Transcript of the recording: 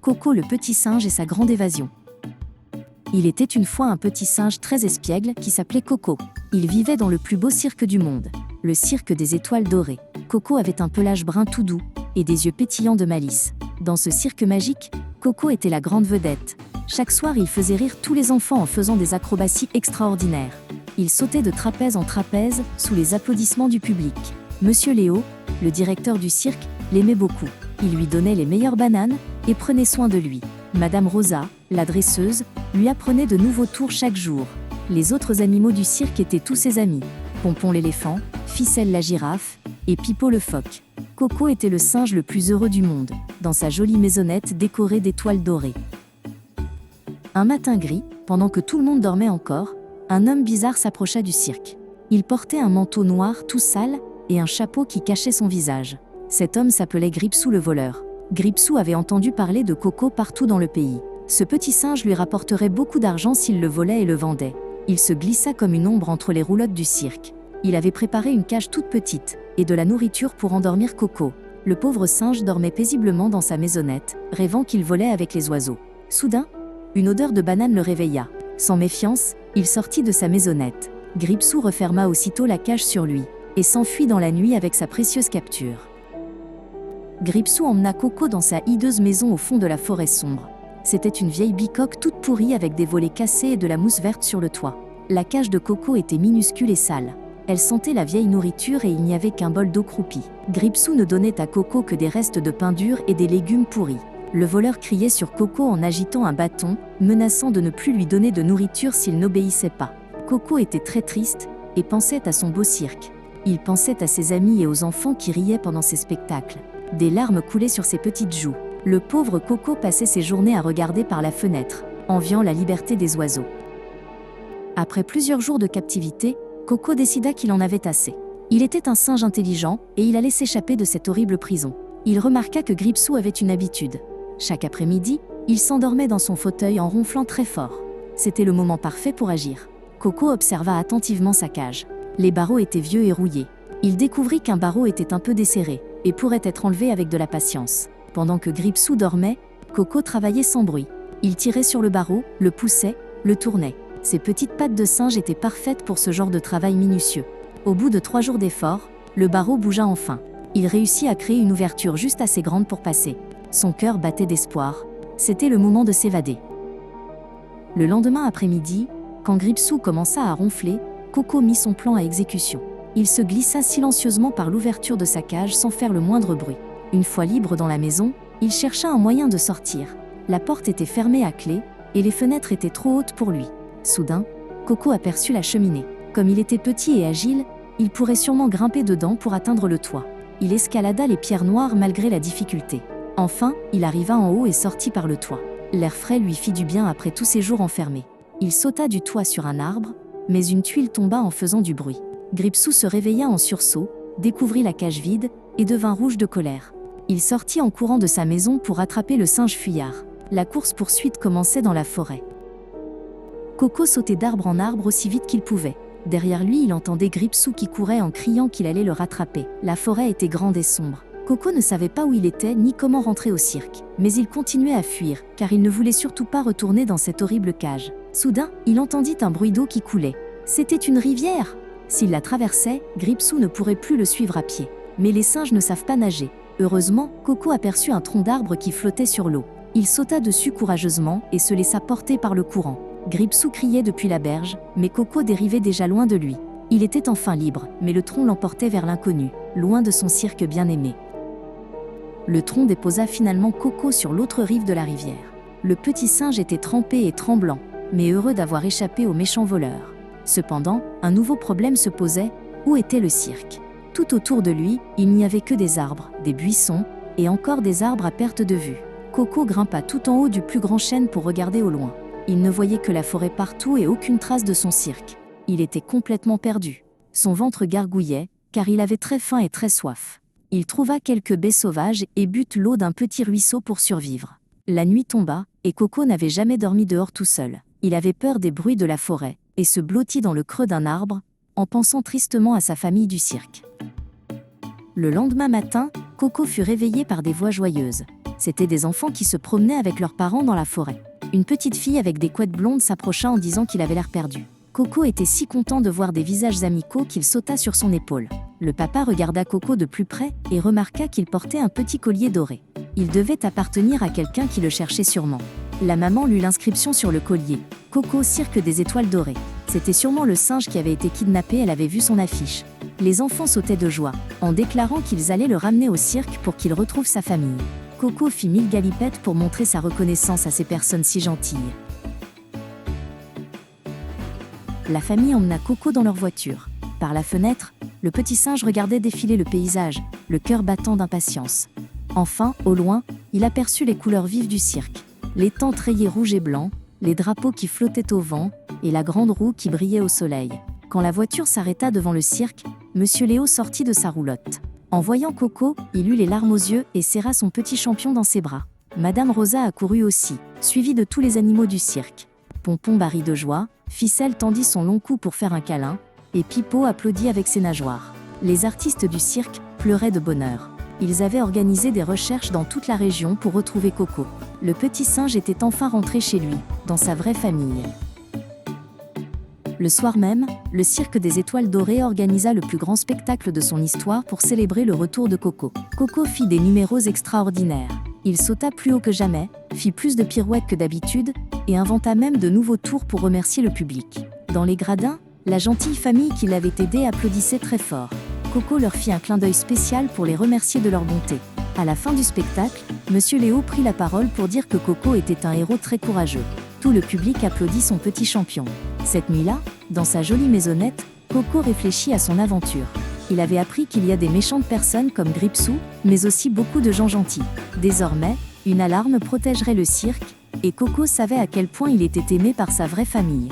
Coco le petit singe et sa grande évasion. Il était une fois un petit singe très espiègle qui s'appelait Coco. Il vivait dans le plus beau cirque du monde, le cirque des étoiles dorées. Coco avait un pelage brun tout doux et des yeux pétillants de malice. Dans ce cirque magique, Coco était la grande vedette. Chaque soir, il faisait rire tous les enfants en faisant des acrobaties extraordinaires. Il sautait de trapèze en trapèze sous les applaudissements du public. Monsieur Léo, le directeur du cirque, l'aimait beaucoup. Il lui donnait les meilleures bananes et prenait soin de lui. Madame Rosa, la dresseuse, lui apprenait de nouveaux tours chaque jour. Les autres animaux du cirque étaient tous ses amis. Pompon l'éléphant, Ficelle la girafe et Pipo le phoque. Coco était le singe le plus heureux du monde, dans sa jolie maisonnette décorée d'étoiles dorées. Un matin gris, pendant que tout le monde dormait encore, un homme bizarre s'approcha du cirque. Il portait un manteau noir tout sale et un chapeau qui cachait son visage. Cet homme s'appelait Gripsou le voleur. Gripsou avait entendu parler de Coco partout dans le pays. Ce petit singe lui rapporterait beaucoup d'argent s'il le volait et le vendait. Il se glissa comme une ombre entre les roulottes du cirque. Il avait préparé une cage toute petite et de la nourriture pour endormir Coco. Le pauvre singe dormait paisiblement dans sa maisonnette, rêvant qu'il volait avec les oiseaux. Soudain, une odeur de banane le réveilla. Sans méfiance, il sortit de sa maisonnette. Gripsou referma aussitôt la cage sur lui et s'enfuit dans la nuit avec sa précieuse capture. Gripsou emmena Coco dans sa hideuse maison au fond de la forêt sombre. C'était une vieille bicoque toute pourrie avec des volets cassés et de la mousse verte sur le toit. La cage de Coco était minuscule et sale. Elle sentait la vieille nourriture et il n'y avait qu'un bol d'eau croupie. Gripsou ne donnait à Coco que des restes de pain dur et des légumes pourris. Le voleur criait sur Coco en agitant un bâton, menaçant de ne plus lui donner de nourriture s'il n'obéissait pas. Coco était très triste et pensait à son beau cirque. Il pensait à ses amis et aux enfants qui riaient pendant ses spectacles. Des larmes coulaient sur ses petites joues. Le pauvre Coco passait ses journées à regarder par la fenêtre, enviant la liberté des oiseaux. Après plusieurs jours de captivité, Coco décida qu'il en avait assez. Il était un singe intelligent et il allait s'échapper de cette horrible prison. Il remarqua que Gripsou avait une habitude. Chaque après-midi, il s'endormait dans son fauteuil en ronflant très fort. C'était le moment parfait pour agir. Coco observa attentivement sa cage. Les barreaux étaient vieux et rouillés. Il découvrit qu'un barreau était un peu desserré et pourrait être enlevé avec de la patience. Pendant que Gripsou dormait, Coco travaillait sans bruit. Il tirait sur le barreau, le poussait, le tournait. Ses petites pattes de singe étaient parfaites pour ce genre de travail minutieux. Au bout de 3 jours d'efforts, le barreau bougea enfin. Il réussit à créer une ouverture juste assez grande pour passer. Son cœur battait d'espoir. C'était le moment de s'évader. Le lendemain après-midi, quand Gripsou commença à ronfler, Coco mit son plan à exécution. Il se glissa silencieusement par l'ouverture de sa cage sans faire le moindre bruit. Une fois libre dans la maison, il chercha un moyen de sortir. La porte était fermée à clé et les fenêtres étaient trop hautes pour lui. Soudain, Coco aperçut la cheminée. Comme il était petit et agile, il pourrait sûrement grimper dedans pour atteindre le toit. Il escalada les pierres noires malgré la difficulté. Enfin, il arriva en haut et sortit par le toit. L'air frais lui fit du bien après tous ces jours enfermés. Il sauta du toit sur un arbre, mais une tuile tomba en faisant du bruit. Gripsou se réveilla en sursaut, découvrit la cage vide et devint rouge de colère. Il sortit en courant de sa maison pour attraper le singe fuyard. La course-poursuite commençait dans la forêt. Coco sautait d'arbre en arbre aussi vite qu'il pouvait. Derrière lui, il entendait Gripsou qui courait en criant qu'il allait le rattraper. La forêt était grande et sombre. Coco ne savait pas où il était ni comment rentrer au cirque. Mais il continuait à fuir, car il ne voulait surtout pas retourner dans cette horrible cage. Soudain, il entendit un bruit d'eau qui coulait. C'était une rivière! S'il la traversait, Gripsou ne pourrait plus le suivre à pied. Mais les singes ne savent pas nager. Heureusement, Coco aperçut un tronc d'arbre qui flottait sur l'eau. Il sauta dessus courageusement et se laissa porter par le courant. Gripsou criait depuis la berge, mais Coco dérivait déjà loin de lui. Il était enfin libre, mais le tronc l'emportait vers l'inconnu, loin de son cirque bien-aimé. Le tronc déposa finalement Coco sur l'autre rive de la rivière. Le petit singe était trempé et tremblant, mais heureux d'avoir échappé aux méchants voleurs. Cependant, un nouveau problème se posait, où était le cirque ? Tout autour de lui, il n'y avait que des arbres, des buissons, et encore des arbres à perte de vue. Coco grimpa tout en haut du plus grand chêne pour regarder au loin. Il ne voyait que la forêt partout et aucune trace de son cirque. Il était complètement perdu. Son ventre gargouillait, car il avait très faim et très soif. Il trouva quelques baies sauvages et but l'eau d'un petit ruisseau pour survivre. La nuit tomba, et Coco n'avait jamais dormi dehors tout seul. Il avait peur des bruits de la forêt, et se blottit dans le creux d'un arbre, en pensant tristement à sa famille du cirque. Le lendemain matin, Coco fut réveillé par des voix joyeuses. C'étaient des enfants qui se promenaient avec leurs parents dans la forêt. Une petite fille avec des couettes blondes s'approcha en disant qu'il avait l'air perdu. Coco était si content de voir des visages amicaux qu'il sauta sur son épaule. Le papa regarda Coco de plus près et remarqua qu'il portait un petit collier doré. Il devait appartenir à quelqu'un qui le cherchait sûrement. La maman lut l'inscription sur le collier. Coco, cirque des étoiles dorées. C'était sûrement le singe qui avait été kidnappé, elle avait vu son affiche. Les enfants sautaient de joie, en déclarant qu'ils allaient le ramener au cirque pour qu'il retrouve sa famille. Coco fit 1000 galipettes pour montrer sa reconnaissance à ces personnes si gentilles. La famille emmena Coco dans leur voiture. Par la fenêtre, le petit singe regardait défiler le paysage, le cœur battant d'impatience. Enfin, au loin, il aperçut les couleurs vives du cirque. Les tentes rayées rouge et blanc, les drapeaux qui flottaient au vent, et la grande roue qui brillait au soleil. Quand la voiture s'arrêta devant le cirque, Monsieur Léo sortit de sa roulotte. En voyant Coco, il eut les larmes aux yeux et serra son petit champion dans ses bras. Madame Rosa accourut aussi, suivie de tous les animaux du cirque. Pompon barrit de joie, Ficelle tendit son long cou pour faire un câlin, et Pipo applaudit avec ses nageoires. Les artistes du cirque pleuraient de bonheur. Ils avaient organisé des recherches dans toute la région pour retrouver Coco. Le petit singe était enfin rentré chez lui, dans sa vraie famille. Le soir même, le Cirque des Étoiles Dorées organisa le plus grand spectacle de son histoire pour célébrer le retour de Coco. Coco fit des numéros extraordinaires. Il sauta plus haut que jamais, fit plus de pirouettes que d'habitude, et inventa même de nouveaux tours pour remercier le public. Dans les gradins, la gentille famille qui l'avait aidé applaudissait très fort. Coco leur fit un clin d'œil spécial pour les remercier de leur bonté. À la fin du spectacle, Monsieur Léo prit la parole pour dire que Coco était un héros très courageux. Tout le public applaudit son petit champion. Cette nuit-là, dans sa jolie maisonnette, Coco réfléchit à son aventure. Il avait appris qu'il y a des méchantes personnes comme Gripsou, mais aussi beaucoup de gens gentils. Désormais, une alarme protégerait le cirque, et Coco savait à quel point il était aimé par sa vraie famille.